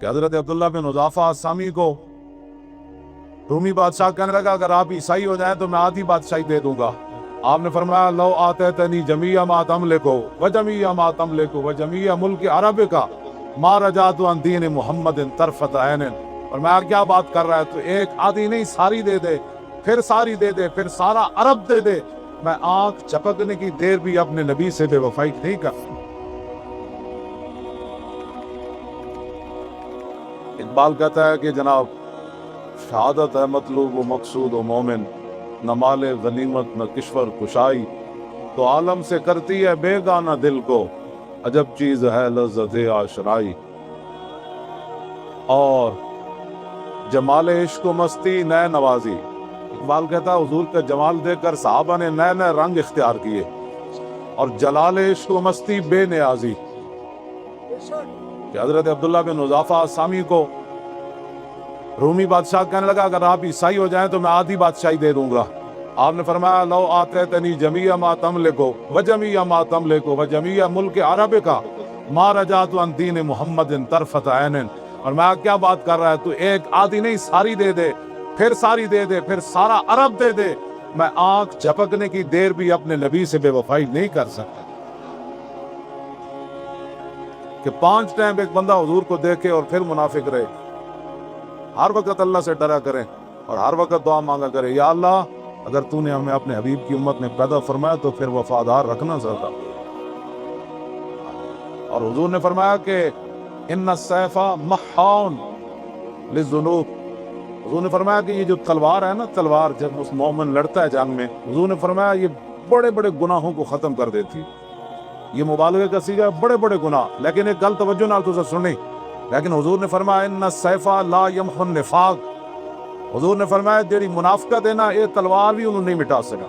کہ حضرت عبداللہ بن حذافہ السامی کو رومی بادشاہ کہنے لگا اگر آپ عیسائی ہو جائیں تو میں آدھی بادشاہی دے دوں گا. آپ نے فرمایا لو آتیتنی جمیع ما تملکو وجمیع ما تملکو وجمیع ملک عربک ما رجعت عن دین محمد طرفۃ عین. اور میں کیا بات کر رہا ہے، تو ایک آدھی نہیں ساری دے دے، پھر ساری دے دے، پھر سارا عرب دے دے، میں آنکھ جھپکنے کی دیر بھی اپنے نبی سے بے وفائی نہیں کرتا. اقبال کہتا ہے کہ جناب شہادت ہے مطلوب و مقصود و مومن، نہ مال غنیمت نہ کشور کشائی، تو عالم سے کرتی ہے بے گانہ دل کو، عجب چیز ہے لذت آشرائی. اور جمال عشق و مستی نئے نوازی. اقبال کہتا ہے حضور کا جمال دیکھ کر صحابہ نے نئے نئے رنگ اختیار کیے، اور جلال عشق و مستی بے نیازی. کہ حضرت عبداللہ بن حذافہ السامی کو رومی بادشاہ کہنے لگا اگر آپ عیسائی ہو جائیں تو میں آدھی بادشاہی دے دوں گا. آپ نے فرمایا لو آتیتنی جمیع ما تملکو وجمیع ما تملکو وجمیع ملک عربک ما رجعت عن دین محمد طرفۃ عین. اور میں کیا بات کر رہا ہے، تو ایک آدھی نہیں ساری دے دے، پھر ساری دے دے، پھر سارا عرب دے دے، میں آنکھ جھپکنے کی دیر بھی اپنے نبی سے بے وفائی نہیں کر سکتا. کہ 5 ٹائم ایک بندہ حضور کو دیکھے اور پھر منافق رہے. ہر وقت اللہ سے ڈرا کریں اور ہر وقت دعا مانگا کرے، یا اللہ اگر تو نے ہمیں اپنے حبیب کی امت میں پیدا فرمایا تو پھر وفادار رکھنا زیادہ. اور حضور نے فرمایا کہ ان السیف محاون للذنوب. حضور نے فرمایا کہ یہ جو تلوار ہے نا، تلوار جب اس مومن لڑتا ہے جنگ میں، حضور نے فرمایا یہ بڑے بڑے گناہوں کو ختم کر دیتی. یہ مبالغے کا صیغہ ہے، بڑے بڑے گناہ. لیکن ایک گل توجہ نال تو سنیں، لیکن حضور نے فرمایا ان السیف لا یمحو النفاق. حضور نے فرمایا جیڑی منافقت ہے نا، یہ تلوار بھی انہوں نہیں مٹا سکا.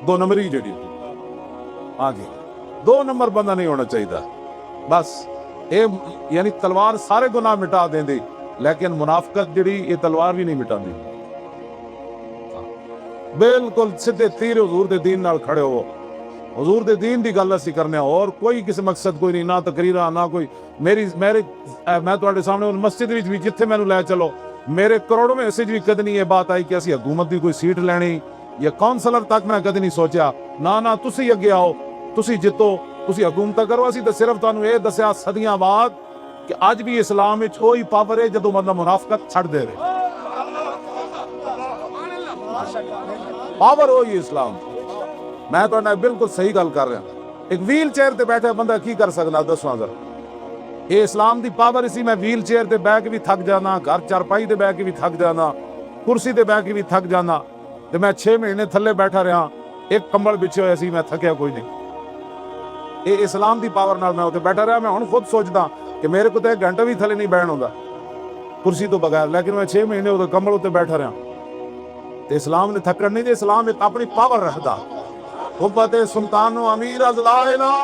2 نمبری جیڑی، ہاں جی 2 نمبر بندہ نہیں ہونا چاہیے. بس یعنی تلوار سارے گناہ مٹا دیں دی، لیکن منافقت جڑی یہ تلوار بھی نہیں مٹا دی. بالکل سیدھے تیر حضور دے دین نال کھڑے ہو. حضور دے دین دی گل اسی کرنے، اور کوئی کسی مقصد کوئی نہیں، نہ تقریرہ نہ کوئی میں تواڈے سامنے مسجد وچ بھی جتھے مینوں لے چلو، میرے کروڑوں میں ایسے بھی کدی نہیں یہ بات آئی کہ اسی حکومت دی کوئی سیٹ لینی یا کونسلر تک میں کدی نہیں سوچیا. نہ تسی اگے آؤ، تسی جتو، تسی حکومت کرو. اسی تو صرف تانوں یہ دسیا صدیاں بعد کہ اج بھی اسلام وچ وہی پاور ہے جدوں بندہ منافقت چھڑ دے رہے. پاور وہی اسلام. میں تو بالکل صحیح گل کر رہا. ایک ویل چیئر تے بیٹھا بندہ کی کر سکتا دسواں ذرا. یہ اسلام دی پاور اسی. میں ویل چیئر تے بیٹھ کے بھی تھک جانا، گھر چارپائی تے بیٹھ کے بھی تھک جانا، کرسی تے بیٹھ کے بھی تھک جانا. تے میں 6 مہینے تھلے بیٹھا رہا، ایک کمبل بچھے ہوئے سی، میں تھکیا کوئی نہیں. یہ اسلام دی پاور نال میں اتنے بیٹھا رہا. میں ہن خود سوچدا کہ میرے کو تو 1 گھنٹہ بھی تھلے نہیں بیٹھنا ہوندا کرسی تو بغیر، لیکن میں 6 مہینے ادھر کمبل اتنے بیٹھا رہا. تے اسلام نے تھکن نہیں دے. اسلام ایک اپنی پاور رکھدا. حبت سلطان و امیر از لا الہ.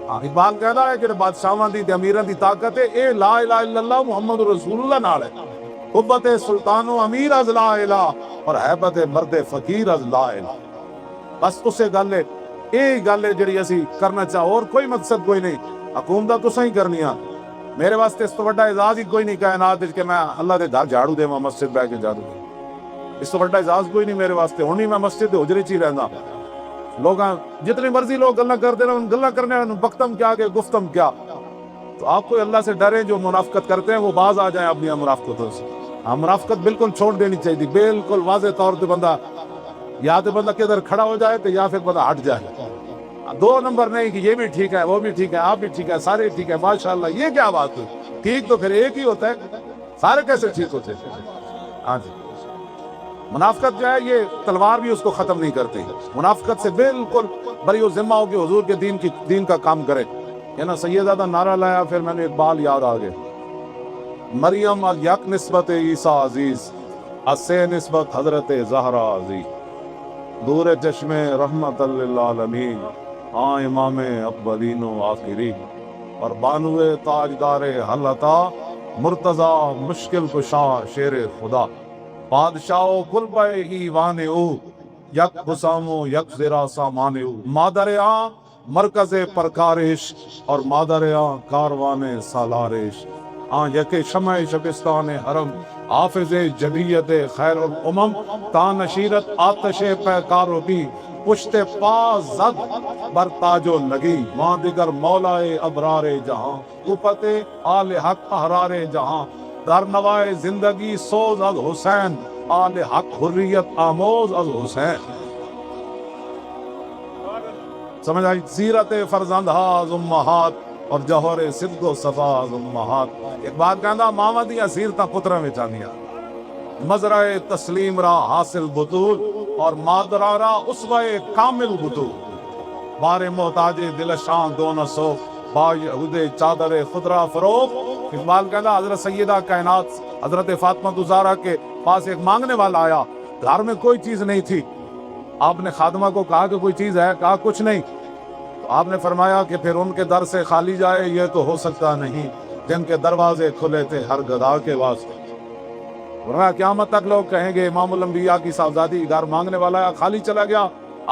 اقبال کہتا ہے کہ بادشاہاں دی تے امیراں دی طاقت ہے اے لا الہ الا اللہ محمد رسول اللہ نال ہے. حبت سلطان و امیر از لا الہ اور حیبت مرد فقیر از لا الہ. بس اسے گل ہے، یہ گل ہے جڑی اسی کرنا چاہو، اور کوئی مقصد کوئی نہیں. حکومت تساں ہی کرنیاں. میرے واسطے اس تو بڑا اعزاز ہی کوئی نہیں کائنات کہ میں اللہ دے گھر جھاڑو دے مسجد بیٹھ کے جھاڑو دے. اس تو بڑا اعزاز کوئی نہیں میرے واسطے. ہن میں مسجد دے حجرے چ ہی رہنا. لوگ جتنی مرضی لوگ گلاں کرتے رہے، گلاں کرنے وقتم کیا کہ گفتم کیا. تو آپ کوئی اللہ سے ڈریں. جو منافقت کرتے ہیں وہ باز آ جائیں اپنی منافقتوں سے. ہاں منافقت بالکل چھوڑ دینی چاہیے، بالکل واضح طور پہ. بندہ یا تو بندہ کدھر کھڑا ہو جائے تو یا پھر بندہ ہٹ جائے. 2 نمبر نہیں کہ یہ بھی ٹھیک ہے، وہ بھی ٹھیک ہے، آپ بھی ٹھیک ہے، سارے ٹھیک ہے، ماشاءاللہ. یہ کیا بات ہے؟ ٹھیک تو پھر ایک ہی ہوتا ہے، سارے کیسے ٹھیک ہوتے ہیں؟ ہاں جی. منافقت جو ہے یہ تلوار بھی اس کو ختم نہیں کرتی. منافقت سے بالکل بری و ذمہ ہو کہ حضور کے دین کا کام کرے. ہے نا. سیدہ نعرہ لایا، پھر میں نے اقبال یاد آ گئے. مریم یک نسبت عیسیٰ عزیز، اسے نسبت حضرت زہرا عزیز. دور چشم رحمت للعالمین، ہاں امام اولین و آخرین. اور بانو تاجدار حلتا مرتضی مشکل کشا شیر خدا. بادشاہ کل بے ایوان او، یک حسام و یک زرا سامان او. مادر مرکز پرکارش اور مادر کاروان سالارش. ہاں یکے شمع شبستان حرم حافظ جبیت خیر الامم تا نشیرت آتش پیکار و بھی پشت پا زد بر تاج و لگی ماں دیگر مولائے ابرار جہاں قوت آل حق احرار جہاں در نوائے زندگی سوز از حسین آل حق حریت آموز از حسین. سمجھ آئی؟ سیرت فرزند ہاز امہات اور جوہر صدق و صفا از امہات. ایک بات کہندا ماواں دیاں سیرتاں پتراں وچ آندیاں مزرع تسلیم را حاصل بطول اور مادرا را اسوہ کامل بطول بار محتاج دل شان دونوں سو با یہود چادر خضرا فروغ. اقبال کہندا حضرت سیدہ کائنات حضرت فاطمہ زہرا کے پاس ایک مانگنے والا آیا، گھر میں کوئی چیز نہیں تھی. آپ نے خادمہ کو کہا کہ کوئی چیز ہے؟ کہا کچھ نہیں. تو آپ نے فرمایا کہ پھر ان کے در سے خالی جائے یہ تو ہو سکتا نہیں جن کے دروازے کھلے تھے ہر گدھا کے واسطے. ورنہ قیامت تک لوگ کہیں گے امام الانبیاء کی صاحبزادی گھر مانگنے والا ہے خالی چلا گیا.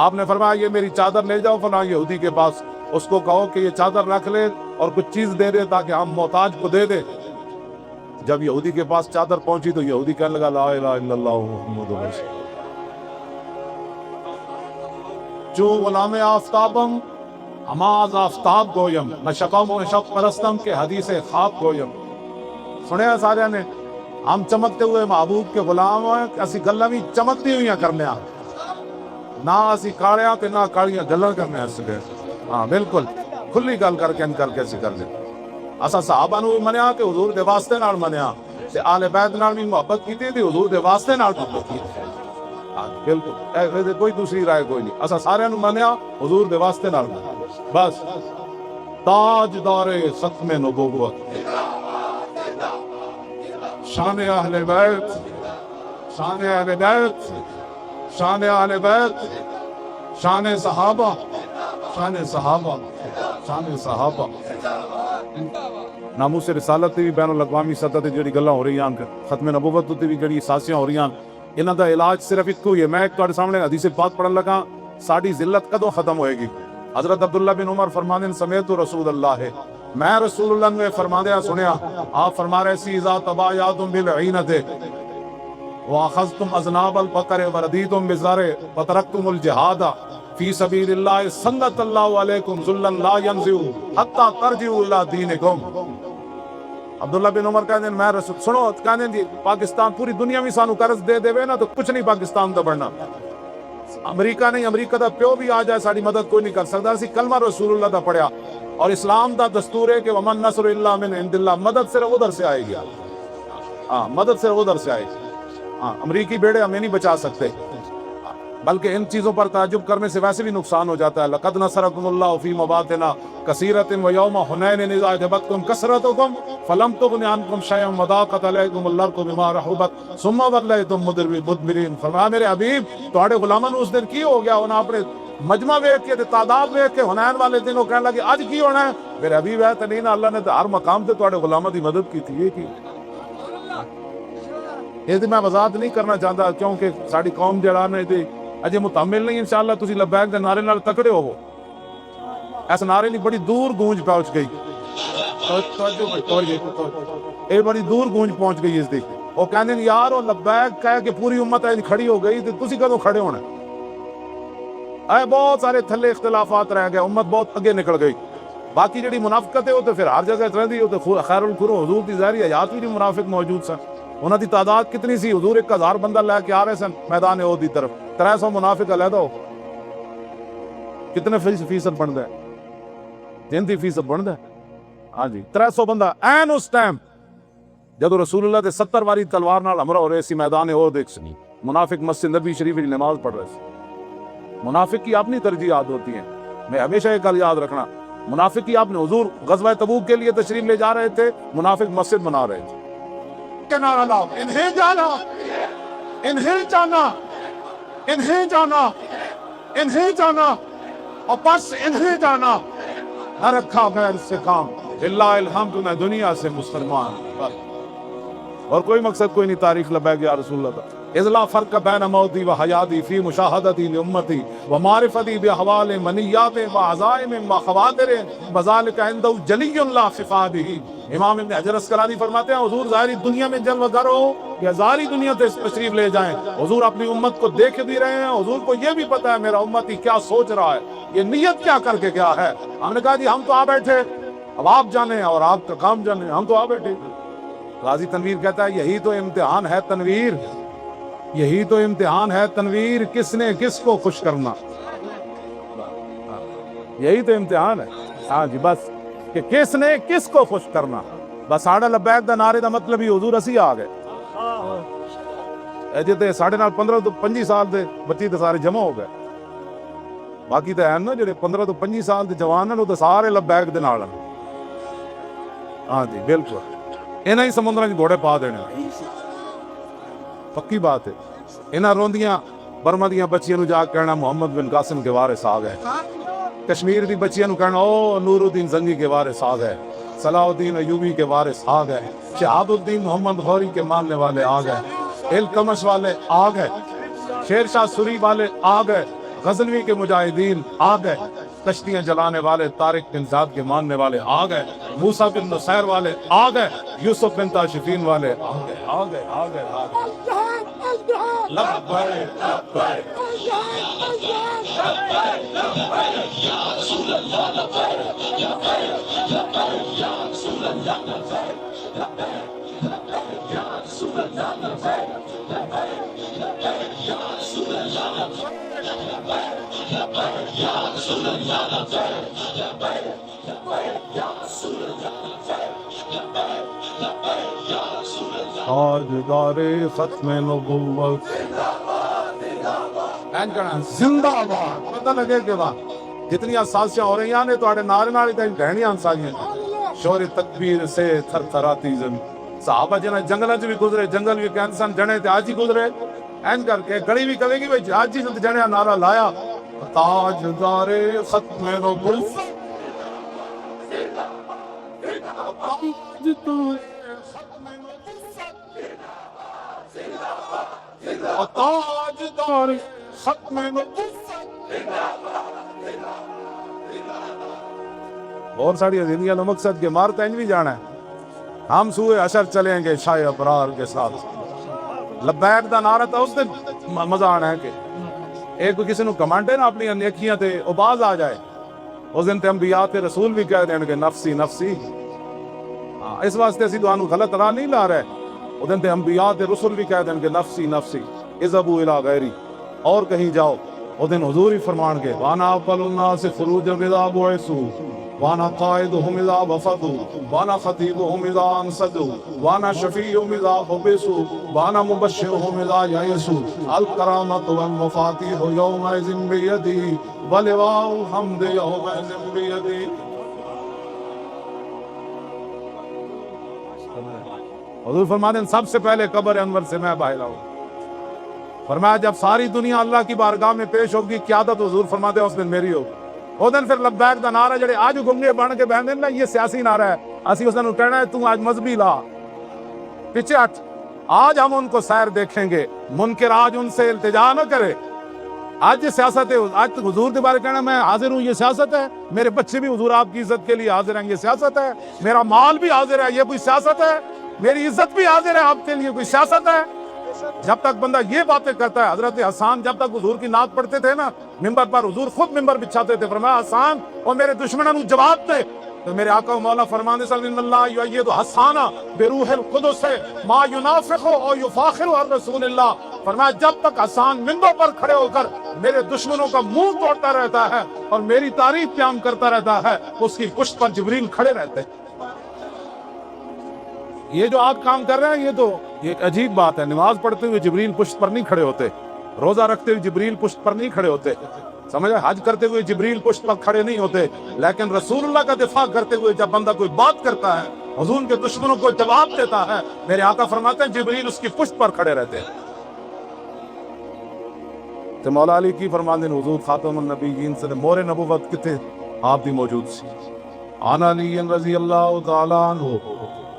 آپ نے فرمایا یہ میری چادر لے جاؤ فلاں یہودی کے پاس، اس کو کہو کہ یہ چادر رکھ لے اور کچھ چیز دے دے تاکہ ہم محتاج کو دے دے. جب یہودی کے پاس چادر پہنچی تو یہودی کہنے لگا لا الہ الا اللہ محمد رسول اللہ. جو غلام آفتابم ہماز آفتاب گویم نہ شقم و شق پرستم کے حدیث خواب گویم. سنے سارے نے ہم چمکتے ہوئے محبوب کے غلام ہیں، اسی گلاں بھی چمکتی ہوئی کرنے آ نہ اسی کاڑیاں تے نہ کاڑیاں گلاں کرنے سکے. ہاں بالکل کھلی گل کر کے سی کر دے. اسا صحابہ نو بھی منیا کہ حضور دے واسطے نال منیا تے آل بیت نال بھی محبت کیتی تے حضور دے واسطے نال محبت کیتی. بالکل کوئی دوسری رائے کوئی نہیں. اسا سارے نو منیا حضور دے واسطے نال بس. تاجدار ختم نبوت شان اہل بیت، شان اہل بیت، شان اہل بیت، شان صحابہ، شان صحابہ، شان صحابہ. ناموس رسالت تے بھی بین الاقوامی سطح تے جڑی گلاں ہو رہی ہیں، ختم نبوت تے بھی جڑی ساسیاں ہو رہی ہیں، انہاں دا علاج صرف ایک ہی ہے. میں ایک تہاڈے سامنے حدیث پاک پڑھن لگا، ساڈی ذلت کدوں ختم ہوئے گی؟ حضرت عبداللہ بن عمر فرمانے سمیت رسول اللہ ہے، میں رسول اللہ نے فرماندیا سنیا. آپ فرما رہے سی اذا تبایعتم بالعینۃ واخذتم اذناب البقر وردیتم بالزرع وترکتم الجہاد فی سبیل اللہ سلط اللہ علیکم ذلا لا ینزع حتی ترجعوا الی دینکم. عبداللہ بن عمر کہتے ہیں میں رسول سنو کہتے ہیں جی پاکستان پوری دنیا میں سانو قرض دے دے نا تو کچھ نہیں پاکستان دا بڑھنا. امریکہ نہیں، امریکہ دا پیو بھی آ جائے ساری مدد کوئی نہیں کر سکتا. اسی کلمہ رسول اللہ دا پڑھیا اور اسلام دا دستور ہے کہ ومن نصر الا من عند اللہ، مدد صرف ادھر سے آئے گی. ہاں مدد صرف ادھر سے آئے گی. ہاں امریکی بیڑے ہمیں نہیں بچا سکتے، بلکہ ان چیزوں پر تعجب کرنے سے ویسے بھی نقصان ہو جاتا ہے. لقد نصرکم اللہ فی مواطن کثیرۃ ویوم حنین اذ اعجبتکم کثرتکم فلم تغن عنکم شیئا وضاقت علیکم الارض بما رحبت ثم وليتم مدبرین. فرمایا میرے حبیب تہاڈے غلاماں نوں اس دن کی ہو گیا؟ انہاں اپنے مجمع ویکھ کے تعداد ویکھ کے حنین والے دن وہ کہنے لگے اج کی ہونا ہے؟ میرے حبیب ہے تو نہیں نا، اللہ نے تو ہر مقام تے تہاڈے غلاماں دی مدد کی تھی. یہ کی یہ میں وضاحت نہیں کرنا چاہتا کیونکہ ساری قوم جڑا نے اجے متحمل نہیں. انشاءاللہ تسی لبیک دے نعرے نال تکڑے ہوو. اس نعرے دی بڑی دور گونج پہنچ گئی، اے بڑی دور گونج پہنچ گئی اس دی. وہ کہندے نے یار وہ لبیک کہہ کہ پوری امت اج کھڑی ہو گئی تے تسی کدوں کھڑے ہونا؟ اے بہت سارے تھلے اختلافات رہ گئے، امت بہت اگے نکل گئی. باقی جڑی منافقت ہے وہ تو پھر ہر جگہ رہندی، وہ تو خیر القرون حضور دی ظاہری حیات بھی منافق موجود سن. انہاں دی تعداد کتنی سی؟ حضور 1000 بندہ لے کے آ رہے سن میدان احد دی طرف، 300 منافق علیحدہ ہو. کتنے فیصد بنتا ہے؟ 33% بنتا ہے. ہاں جی 300 بندہ این اس ٹائم جدو رسول اللہ دے 70 واری تلوار نال ہمراہ ہو رہے سی میدان احد. ایک سنی منافق مسجد نبی شریف کی نماز پڑھ رہے سی. منافق کی اپنی ترجیحات ہوتی ہیں. میں ہمیشہ ایک گل یاد رکھنا، منافق کی آپ نے حضور غزوہ تبوک کے لیے تشریف لے جا رہے تھے، منافق مسجد بنا رہے تھے. نعرہ لاؤ انہیں جانا، انہیں جانا، انہیں جانا، انہیں جانا اور بس انہیں جانا. نہ رکھا غیر سے کام، اللہ الحمد میں دنیا سے مسلمان. اور کوئی مقصد کوئی نہیں. تاریخ لبیک یا رسول اللہ. اذلا فرق بین موتی و حیاتی فی مشاہدتی لامتی و معرفتی بحوال منیات و عزائم و خواتر بذالک عندہ جلی لا خفا بہ۔ امام ابن حجر اسقلانی فرماتے ہیں حضور ظاہری دنیا میں جلوہ گر ہو یا ظاہری دنیا سے تشریف لے جائیں، حضور اپنی امت کو دیکھ بھی رہے ہیں، حضور کو یہ بھی پتا ہے میرا امتی کیا سوچ رہا ہے، یہ نیت کیا کر کے کیا ہے۔ ہم نے کہا جی ہم تو آ بیٹھے، اب آپ جانیں اور آپ کا کام جانیں، ہم تو آ بیٹھے۔ غازی تنویر کہتا ہے یہی تو امتحان ہے تنویر، یہی تو امتحان ہے تنویر، کس نے کس کو خوش کرنا، یہی تو امتحان ہے۔ ہاں جی بس کہ کس نے کس کو خوش کرنا، بس ساڑھا لبیک دا نعرے دا مطلب ہی حضور اسی آ گئے۔ اے جی تے ساڑھے نال 15 تو 25 سال دے بچی تے سارے جمع ہو گئے، باقی تے ہیں نا جڑے 15 تو 25 سال دے جوان ہیں وہ تے سارے لبیک دے نال ہیں۔ ہاں جی بالکل، انہاں ہی سمندراں وچ گھوڑے پا دینے، پکی بات ہے۔ انہاں روندیاں برما دیاں بچیاں نو جا کہنا محمد بن قاسم کے وارث آ گئے، کشمیر دی بچیاں نو کہنا او نور الدین زنگی کے وارث آ گئے، صلاح الدین ایوبی کے وارث آ گئے، شہاب الدین محمد غوری کے ماننے والے آ گئے، التمش والے آ گئے، شیر شاہ سوری والے آ گئے، غزنوی کے مجاہدین آ گئے، کشتیاں جلانے والے طارق بن زیاد کے ماننے والے آ گئے، موسیٰ بن نصیر والے آ گئے، یوسف بن تاشفین والے آ گئے آ گئے آ گئے آ گئے۔ لبیک لبیک تاجدار ختم نبوت زندہ باد، پتہ لگے کہ واہ جتنی سازشاں ہو رہی ہیں تو آڑے نعرے نال تے ڈہنیاں ساگیاں، شور تکبیر سے تھر تھراتی زمین۔ صحابہ جنہیں جنگل بھی گزرے، جنگل بھی کہ انسان جنے تے آج ہی گزرے، این کر کے گڑی بھی کہے گی بھئی آج ہی جنے نعرہ لایا تاجدار ختم نبوت تاجدار ختم اور ساری زندگی کا مقصد کہ مار تین بھی جانا ہے، ہم سوئے حشر چلیں گے شاہ ابرار کے ساتھ۔ لبیک دا نعرہ تھا اس دن مزہ آنا ہے کہ ایک کسی نو کمانڈے نا اپنی نیکیاں تے او باز آ جائے، اس دن تے انبیاء تے رسول بھی کہہ دیں کہ نفسی نفسی۔ اس واسطے اسی تو غلط راہ نہیں لا رہے، اس دن تے انبیاء تے رسول بھی کہہ دیں کہ نفسی نفسی اذهبوا الى غیری، اور کہیں جاؤ۔ اس دن حضور ہی فرمان کے وانا اول الناس خروجا اذا بعثوا وانا قائدهم اذا وفدوا وانا خطیبهم اذا انصدوا وانا شفیعهم اذا حبسوا وانا مبشرهم اذا یئسوا الکرامۃ والمفاتیح یومئذ بیدی ولواء الحمد یومئذ بیدی۔ حضور فرماتے ہیں سب سے پہلے قبر انور سے میں باہر آؤں۔ فرمایا جب ساری دنیا اللہ کی بارگاہ میں پیش ہوگی قیادت، حضور فرماتے ہیں اس دن میری ہوگی۔ اس دن پھر لبیک دا نعرہ جڑے آج گنگے بن کے بہن دن نا یہ سیاسی نعرہ ہے، اسی اس دن کہنا ہے تو آج مذہبی لا پیچھے ہٹ، آج ہم ان کو سیر دیکھیں گے، منکر آج ان سے التجا نہ کرے۔ آج یہ سیاست ہے، آج تک حضور کے بارے کہنا میں حاضر ہوں یہ سیاست ہے، میرے بچے بھی حضور آپ کی عزت کے لیے حاضر ہیں یہ سیاست ہے، میرا مال بھی حاضر ہے یہ کوئی سیاست ہے، میری عزت بھی حاضر ہے آپ کے لیے کوئی سیاست ہے۔ جب تک بندہ یہ باتیں کرتا ہے، حضرت حسان جب تک حضور کی نعت پڑھتے تھے نا ممبر پر، حضور خود ممبر بچھاتے تھے، فرمایا حسان اور میرے دشمنوں کو جواب دے، تو میرے آقا و مولا فرمانے صلی اللہ یؤید حسانہ بروح القدس ما ینافق او یفاخر عن رسول اللہ۔ فرمایا جب تک حسان ممبر پر کھڑے ہو کر میرے دشمنوں کا منہ توڑتا رہتا ہے اور میری تعریف بیان کرتا رہتا ہے، اس کی پشت پر جبریل کھڑے رہتے ہیں۔ یہ جو آپ کام کر رہے ہیں یہ تو ایک عجیب بات ہے، نماز پڑھتے ہوئے جبریل پشت پر نہیں کھڑے ہوتے، روزہ رکھتے ہوئے جبریل پشت پر نہیں کھڑے ہوتے، سمجھے، حج کرتے ہوئے جبریل پشت پر کھڑے نہیں ہوتے، لیکن رسول اللہ کا دفاع کرتے ہوئے جب بندہ کوئی بات کرتا ہے، حضور کے دشمنوں کو جواب دیتا ہے، میرے آقا فرماتے ہیں جبریل اس کی پشت پر کھڑے رہتے ہیں۔ تو مولا علی کی فرماندے نے حضور خاتم النبیین سے مور نبوت کتے آپ دی موجود سی۔ آن علی رضی اللہ تعالیٰ عنہ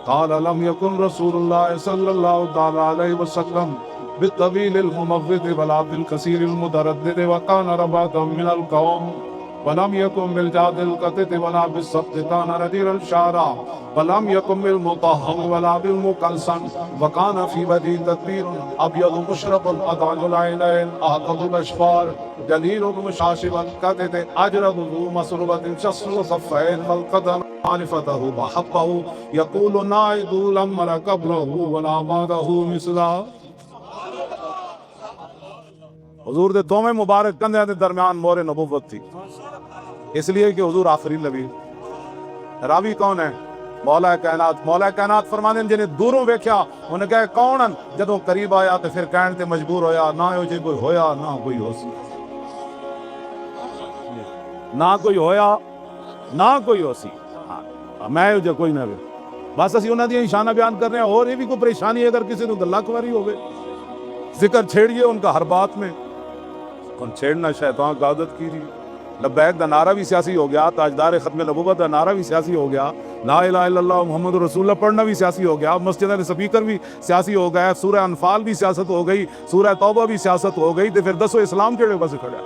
قال لم يكن رسول الله صلى الله تعالى عليه وسلم بالطويل الممغض ولا بالكثير المتردد وكان رباطا من القوم ولم يكن بالجاد القتت ولا بالسبت كان ردير الشعراء ولم يكن بالمطهر ولا بالمكلسن وكان في بدي تدبير ابيض مشرب اضعج العينين اعقد الاشفار جليل مشاشب القتت اجرد ذو مسربة شصر صفين فالقدر معرفته وحبه يقول نائد لم ر قبله ولا بعده مثله. حضور دے دوویں مبارک کندھیاں دے درمیان مہر نبوت تھی، اس لیے کہ حضور آخری نبی. راوی کون ہے؟ مولا کائنات. مولا کائنات فرمانے جنہیں دوروں ویکھیا انہیں کہا کون ہیں؟ جدوں قریب آیا تو پھر کہن تے مجبور ہویا نہ ہو جے کوئی ہویا نہ کوئی ہو سی، نہ کوئی ہویا نہ کوئی ہو سی، میں جو کوئی نہ ہوئے. بس اسی انہاں دی شانہ بیان کر رہے ہیں. اور یہ بھی کوئی پریشانی اگر کسی کو لکھ واری ہوگی ذکر چھیڑیے ان کا ہر بات میں. کون چھیڑنا شیطان کا عادت کی رہی. لبیک دا نعرہ بھی سیاسی ہو گیا، تاجدار ختم نبوت دا نعرہ بھی سیاسی ہو گیا، لا الہ الا اللہ محمد رسول اللہ پڑھنا بھی سیاسی ہو گیا، مسجد کے سپیکر بھی سیاسی ہو گیا، سورہ انفال بھی سیاست ہو گئی، سورہ توبہ بھی سیاست ہو گئی. تو پھر دسو اسلام کیڑے پاس کھڑا ہے؟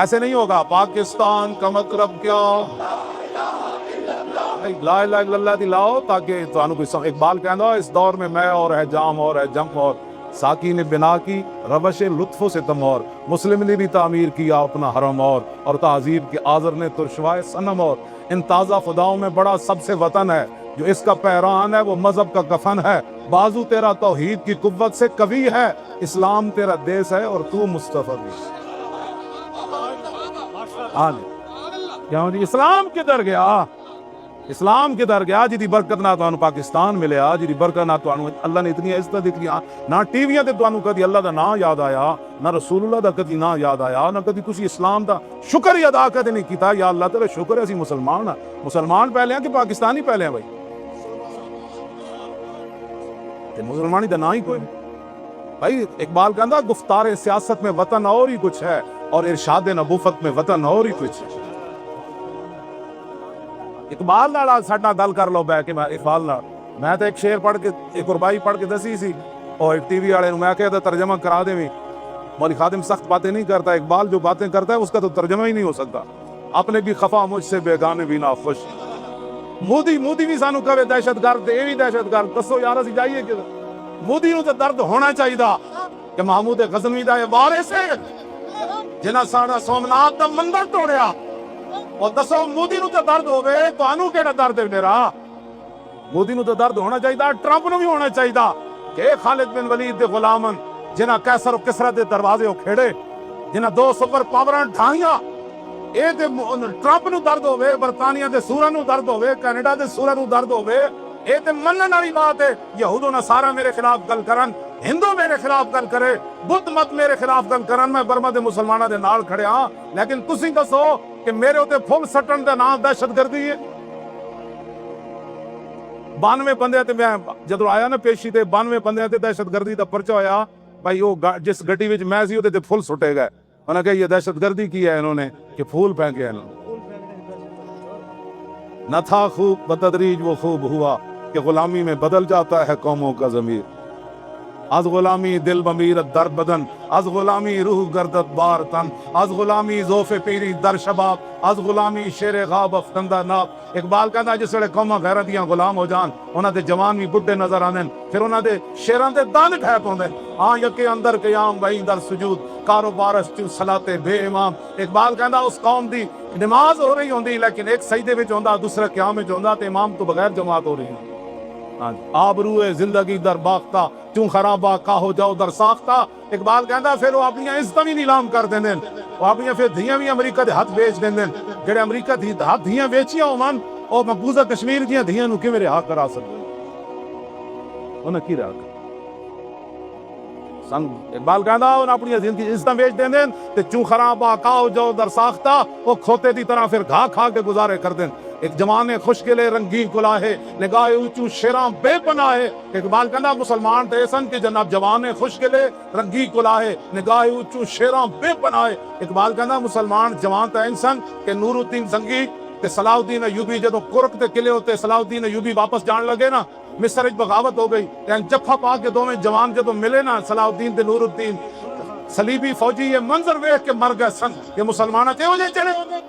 ایسے نہیں ہوگا. پاکستان کا مطلب کیا؟ لا الہ الا اللہ دی لاؤ تاکہ تانوں کوئی اقبال کہندا اس دور میں میں اور ہے جام اور ہے جم اور ساکی نے بنا کی روش لطف و ستم اور مسلم نے بھی تعمیر کیا اپنا حرم اور تہذیب کے آذر نے ترشوائے صنم اور ان تازہ فداؤں میں بڑا سب سے وطن ہے جو اس کا پیران ہے وہ مذہب کا کفن ہے. بازو تیرا توحید کی قوت سے قوی ہے، اسلام تیرا دیس ہے اور تو مصطفی بھی. اسلام کدھر گیا؟ اسلام کدھر گیا جی دی برکت نہ تانوں پاکستان ملیا، جی دی برکت نہ تانوں اللہ نے اتنی عزت دتیاں، نہ ٹی ویاں تے تانوں کدی اللہ دا نام یاد آیا، نہ رسول اللہ دا کدی نام یاد آیا، نہ کدی تسی اسلام دا شکر ہی ادا کدی نہیں کیتا. یا اللہ تیرا شکر ہے اسی مسلمان ہاں. مسلمان پہلے ہیں کہ پاکستانی پہلے ہیں؟ بھائی تے مسلمانی دا نام ہی کوئی نہیں. بھائی اقبال کہندا گفتار سیاست میں وطن اور ہی کچھ ہے اور ارشاد نبوت میں وطن اور ہی کچھ ہے. اقبال نال ساڈا گل کر لو بہ کے. اقبال نال میں تو ایک شعر پڑھ کے ایک ربائی پڑھ کے دسی سی اور ایک ٹی وی والے میں کہا ترجمہ کرا دیں. مولی خادم سخت باتیں نہیں کرتا، اقبال جو باتیں کرتا ہے اس کا تو ترجمہ ہی نہیں ہو سکتا. اپنے بھی خفا مجھ سے بیگانے بھی ناخوش. مودی بھی سانو کہے دہشت گرد، یہ بھی دہشت گرد. دسو یار اسی جائیے کہ مودی نو تو درد ہونا چاہیے کہ محمود غزنوی دا وارث ہے جنہاں ساڈا سومناتھ دا مندر توڑیا. اور دسو مودی نو تے درد ہوے تانوں کیڑا درد ہے؟ میرا مودی نو تے درد ہونا چاہیے، ٹرمپ نو بھی ہونا چاہیے کہ خالد بن ولید دے غلامن جنہاں کیسر و کسرا دے دروازے او کھیڑے، جنہاں 2 سپر پاوراں ڈھائیاں. اے تے ٹرمپ نو درد ہوے، برطانیہ دے سورا نو درد ہوے، کینیڈا دے سورا نو درد ہوے. اے تے منن والی بات ہے. یہود و نصارا میرے خلاف گل کرن، ہندو میرے خلاف گل کرے، بدھ مت میرے خلاف گل کرن، میں برما دے مسلماناں دے نال کھڑے ہاں. لیکن تسی دسو کہ میرے اوتے پھل سٹن دا نام دہشت گردی ہے؟ 92 بندے تے میں جدوں آیا نا پیشی تے 92 بندے تے دہشت گردی دا پرچہ ہویا. بھائی وہ جس گڈی وچ میں سی اوتے تے پھل سٹے گئے. انہوں نے کہا یہ دہشت گردی کی ہے انہوں نے کہ پھول پھینکے ہیں. نہ تھا خوب بتدریج وہ خوب ہوا کہ غلامی میں بدل جاتا ہے قوموں کا ضمیر. از غلامی دل بمیرت در بدن، از غلامی روح گردت بار تن، از غلامی ذوف پیری در شباب، از غلامی شیر غاب افکندہ ناب. اقبال کہتا ہے جس ویلے قوماں غیرت دیاں غلام ہو جان انہاں دے جوان بھی بڈھے نظر آندے پھر انہاں دے شیراں دے دان ٹھے پوندے. ہاں یکے اندر قیام وہیں در سجود کاروبار چ صلاۃ بے امام. اقبال کہتا اس قوم دی نماز ہو رہی ہوندی لیکن ایک سجدے وچ ہوندا دوسرا قیام وچ ہوندا تے امام تو بغیر جماعت ہو رہی ہے. آبروئے زندگی در باختہ چون خرابہ کاہو جاؤ در ساختہ. اقبال کہندا پھر وہ اپنی عزتاں بھی نیلام کر دیندے، وہ اپنی پھر دھیاں بھی امریکہ دے ہاتھ بیچ دیندے. جڑے امریکہ دی ہاتھ دھیاں بیچیاں ہون او مقبوضہ کشمیر دیاں دھیاں نو کیویں رہا کرا سکدے؟ انہاں کی رہا کر سن. اقبال کہندا انہاں اپنی عزتاں بیچ دیندے تے چون خرابہ کاہو جاؤ در ساختہ وہ کھوتے دی طرح پھر گھا کھا کے گزارے کر دیں. ایک جوان خوش گلے رنگین کلاہے نگاہ اونچو شیراں بے پناہ ہے. اقبال کہندا مسلمان تے سن کہ جناب جوان خوش گلے رنگین کلاہے نگاہ اونچو شیراں بے پناہ ہے. اقبال کہندا مسلمان جوان تے انسان کہ نور الدین زنگی تے صلاح الدین ایوبی جدو کرک تے قلعے ہوتے صلاح الدین ایوبی واپس جان لگے نا، مصر وچ بغاوت ہو گئی، جفا پا کے دوویں جوان جدو ملے نا صلاح الدین تے نور الدین صلیبی فوجی، یہ منظر ویکھ کے مر گئے سن کہ مسلماناں تے ہو جے چڑے ہو گئے۔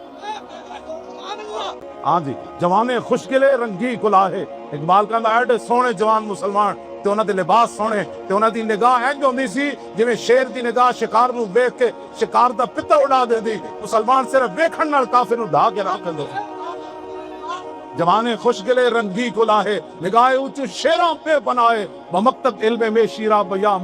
ہاں جی، جوانے خوش گلے رنگی کلاہے، اقبال کہندا ایڈے سونے جوان مسلمان تے انہاں دے لباس سونے تے انہاں دی نگاہ انج ہوندی سی جویں شیر دی نگاہ شکار نو ویکھ کے شکار دا پتا اڑا دیندی، مسلمان صرف ویکھن نال کافر نو ڈھا کے رکھ دے۔ جوانے خوش گلے رنگی کلاہے، نگاہ اونچ شیراں پہ بنائے، بمکتب علم میں شیرا بیا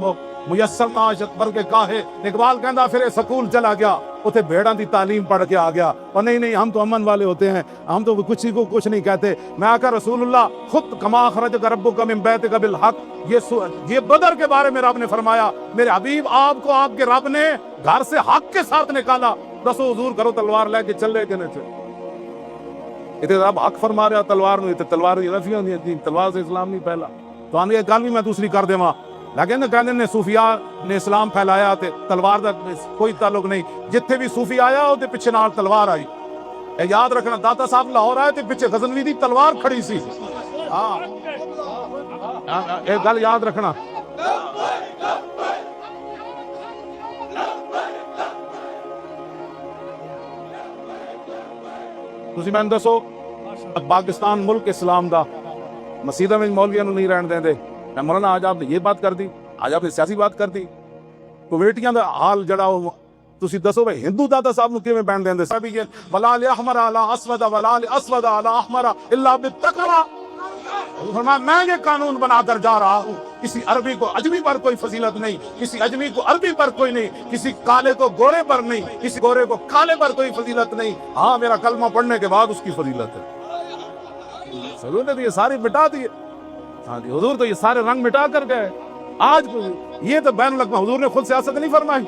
میسر معاشت بر کے کاہے۔ اقبال کہندا پھر سکول چلا گیا، اتنے بھیڑاں دی تعلیم پڑھ کے آ گیا، اور نہیں ہم تو امن والے ہوتے ہیں، ہم تو کسی کو کچھ نہیں کہتے۔ میں آقا رسول اللہ خود کما اخرجک ربک من بیتک بالحق، یہ بدر کے بارے میں رب نے فرمایا، میرے حبیب آپ کو آپ کے رب نے گھر سے حق کے ساتھ نکالا، دسو حضور کرو تلوار لے کے چلے کہ نہیں چلے؟ اتنے رب حق فرما رہا تلوار نو، تلوار رفی ہوندی، تلوار سے اسلام نہیں پھیلا۔ تو آنے گل بھی میں دوسری کر دیواں، لیکن کہندے نے صوفیاء نے اسلام پھیلایا تے تلوار دا کوئی تعلق نہیں، جتھے بھی صوفی آیا وہ پیچھے نال تلوار آئی۔ اے یاد رکھنا، داتا صاحب لاہور آئے تے پیچھے غزنوی دی تلوار کھڑی سی۔ ہاں اے گل یاد رکھنا۔ تسی میں دسو پاکستان ملک اسلام دا، مسیداں میں مولویاں نو نہیں رہن دیندے، میں مولانا آج آپ نے یہ بات کر دی، آج آپ نے سیاسی بات کر دی، کمیٹیاں دا حال جڑا ہو تسی دسو بھائی ہندو داتا صاحب نو کیویں بین دیندے؟ سبھی یہ ولا الاحمر علی اسود ولا الاسود علی احمر الا بالتقوی، فرمایا میں یہ قانون بنا کر جا رہا ہوں، کسی عربی کو اجمی پر کوئی فضیلت نہیں، کسی اجمی کو عربی پر کوئی نہیں، کسی کالے کو گورے پر نہیں، کسی گورے کو کالے پر کوئی فضیلت نہیں، ہاں میرا کلمہ پڑھنے کے بعد اس کی فضیلت ہے۔ حضور نے تو یہ ساری مٹا دیے، ہاں جی حضور تو یہ سارے رنگ مٹا کر گئے۔ آج یہ تو بین الاقوامی، حضور نے خود سیاست نہیں فرمائی،